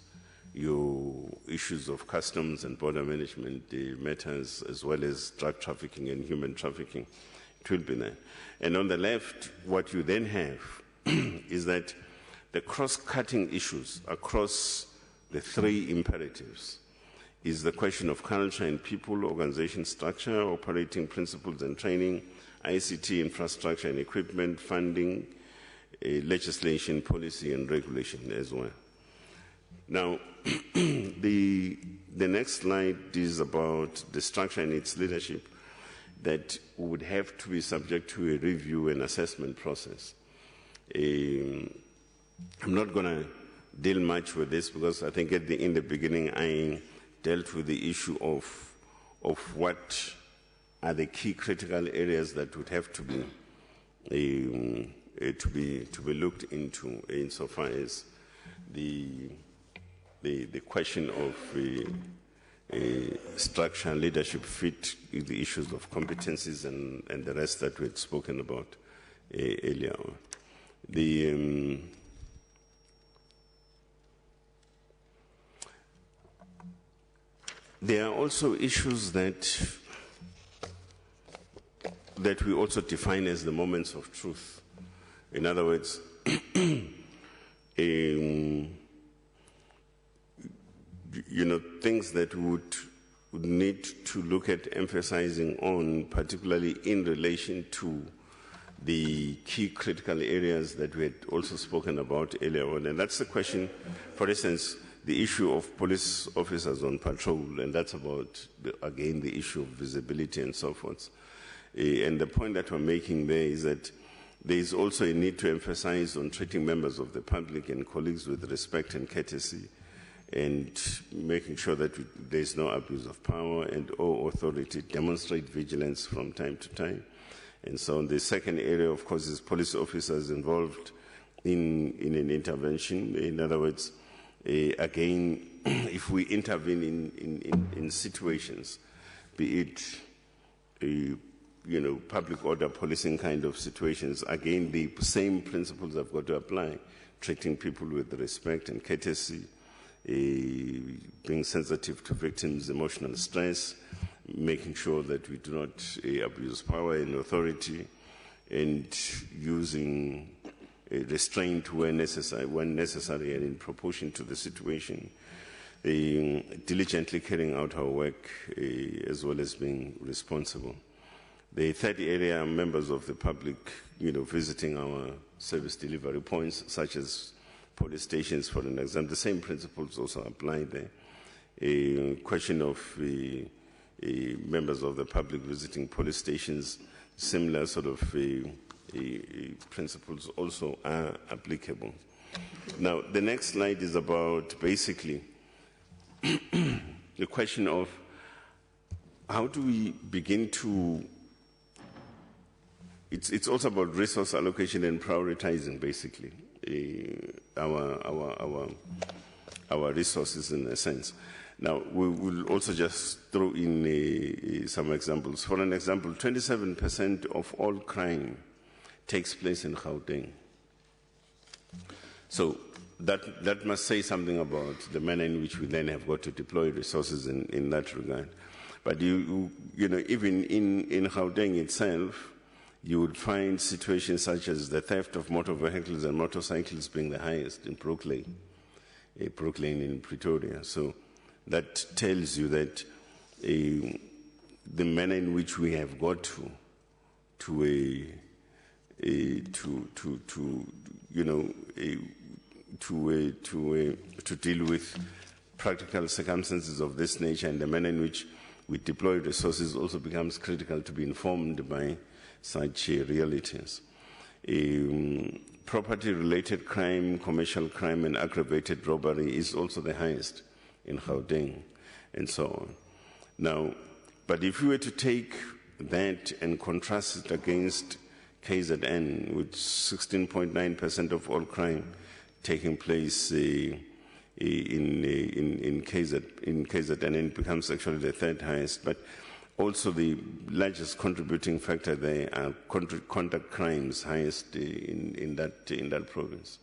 your issues of customs and border management matters, as well as drug trafficking and human trafficking. It will be there. And on the left, what you then have is that the cross-cutting issues across the 3 imperatives is the question of culture and people, organization structure, operating principles and training, ICT infrastructure and equipment, funding, legislation, policy, and regulation as well. Now, the next slide is about the structure and its leadership that would have to be subject to a review and assessment process. I'm not going to deal much with this because I think in the beginning I dealt with the issue of what are the key critical areas that would have to be looked into insofar as the question of structure and leadership fit the issues of competencies and the rest that we had spoken about earlier on. There are also issues that we also define as the moments of truth. In other words, you know, things that would need to look at emphasizing on, particularly in relation to the key critical areas that we had also spoken about earlier on. And that's the question, for instance, the issue of police officers on patrol, and that's about, again, the issue of visibility and so forth. And the point that we're making there is that there is also a need to emphasize on treating members of the public and colleagues with respect and courtesy, and making sure that there is no abuse of power and or authority, demonstrate vigilance from time to time. And so the second area, of course, is police officers involved in an intervention. In other words, again, if we intervene in situations, be it public order policing kind of situations, again, the same principles have got to apply, treating people with respect and courtesy, being sensitive to victims' emotional stress, making sure that we do not abuse power and authority, and using restraint when necessary and in proportion to the situation, diligently carrying out our work as well as being responsible. The third area, members of the public, visiting our service delivery points, such as police stations, for an example. The same principles also apply there. A question of members of the public visiting police stations, similar sort of principles also are applicable. Now, the next slide is about basically the question of how do we begin to. It's also about resource allocation and prioritizing, basically, our resources in a sense. Now, we will also just throw in some examples. For an example, 27% of all crime takes place in Gauteng. So that must say something about the manner in which we then have got to deploy resources in that regard. But even in Gauteng itself, you would find situations such as the theft of motor vehicles and motorcycles being the highest in Brooklyn in Pretoria. So that tells you that the manner in which we have got to deal with practical circumstances of this nature, and the manner in which we deploy resources also becomes critical to be informed by such realities. Property-related crime, commercial crime, and aggravated robbery is also the highest in Gauteng, and so on. Now, but if you were to take that and contrast it against KZN, with 16.9% of all crime taking place in KZN, it becomes actually the third highest. But also the largest contributing factor there are conduct crimes, highest in that province.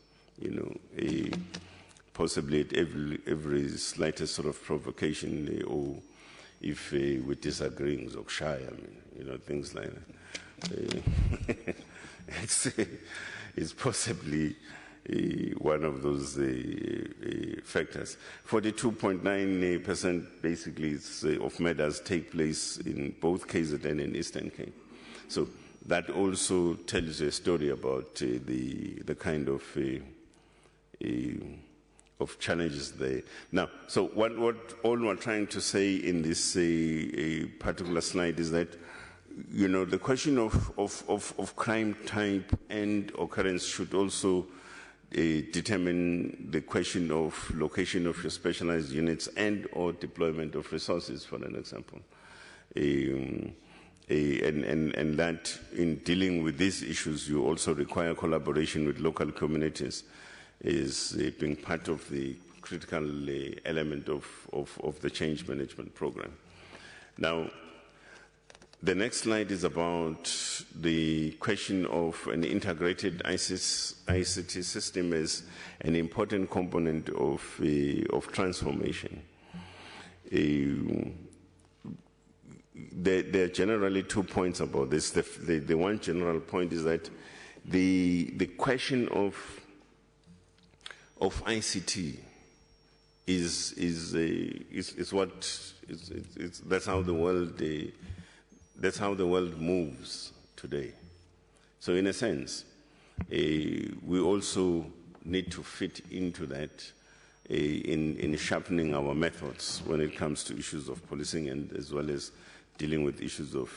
Possibly at every slightest sort of provocation, or if we're disagreeing, things like that. It's possibly one of those factors. 42.9% basically of murders take place in both KZN and Eastern Cape. So that also tells you a story about the kind of challenges there. Now, so what all we're trying to say in this particular slide is that the question of crime type and occurrence should also determine the question of location of your specialized units and or deployment of resources, for an example. And that in dealing with these issues, you also require collaboration with local communities is being part of the critical element of the change management program. Now, the next slide is about the question of an integrated ICT system as an important component of transformation. There are generally 2 points about this. The one general point is that the question of ICT that's how the world. That's how the world moves today. So in a sense, we also need to fit into that in sharpening our methods when it comes to issues of policing and as well as dealing with issues of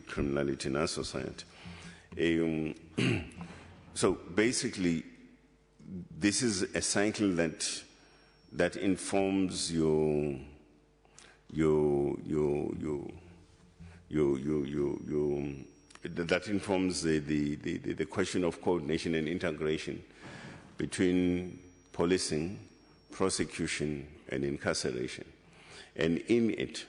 criminality in our society. So basically, this is a cycle that informs that informs the question of coordination and integration between policing, prosecution, and incarceration. And in it,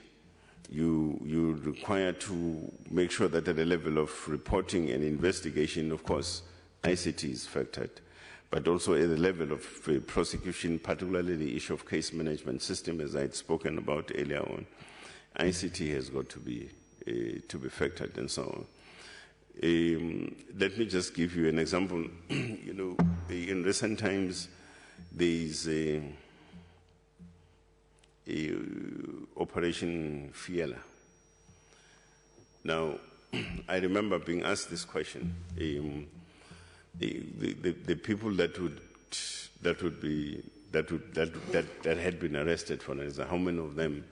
you require to make sure that at the level of reporting and investigation, of course, ICT is factored, but also at the level of prosecution, particularly the issue of case management system, as I had spoken about earlier on, ICT has got to be factored and so on. Let me just give you an example. In recent times, there is Operation Fiela. Now, I remember being asked this question. The people that had been arrested, for instance, how many of them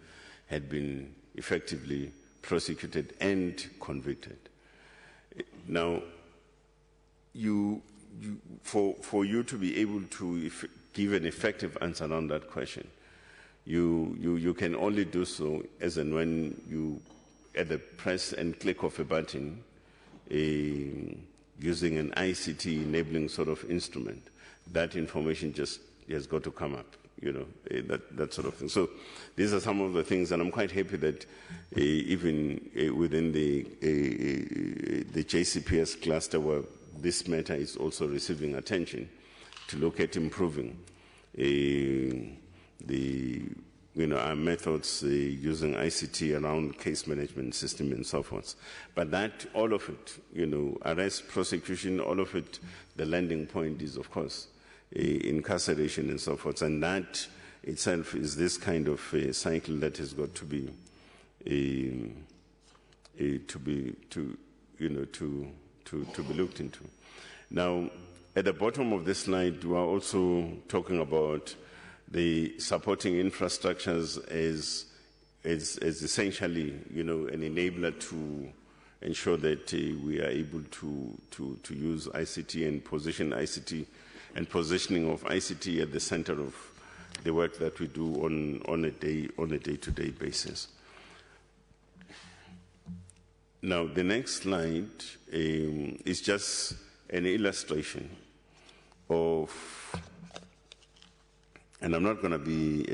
had been effectively prosecuted and convicted? Now, for you to be able to give an effective answer on that question, you can only do so as and when you, at the press and click of a button, using an ICT enabling sort of instrument, that information just has got to come up, that sort of thing. So these are some of the things, and I'm quite happy that even within the JCPS cluster, where this matter is also receiving attention, to look at improving our methods using ICT around case management system and so forth. But that, all of it, arrest, prosecution, all of it, the landing point is, of course, incarceration and so forth. And that itself is this kind of cycle that has got to be looked into. Now, at the bottom of this slide, we are also talking about the supporting infrastructures as essentially, an enabler to ensure that we are able to use ICT and position ICT and positioning of ICT at the center of the work that we do on a day-to-day basis. Now, the next slide is just an illustration of, and I'm not going to be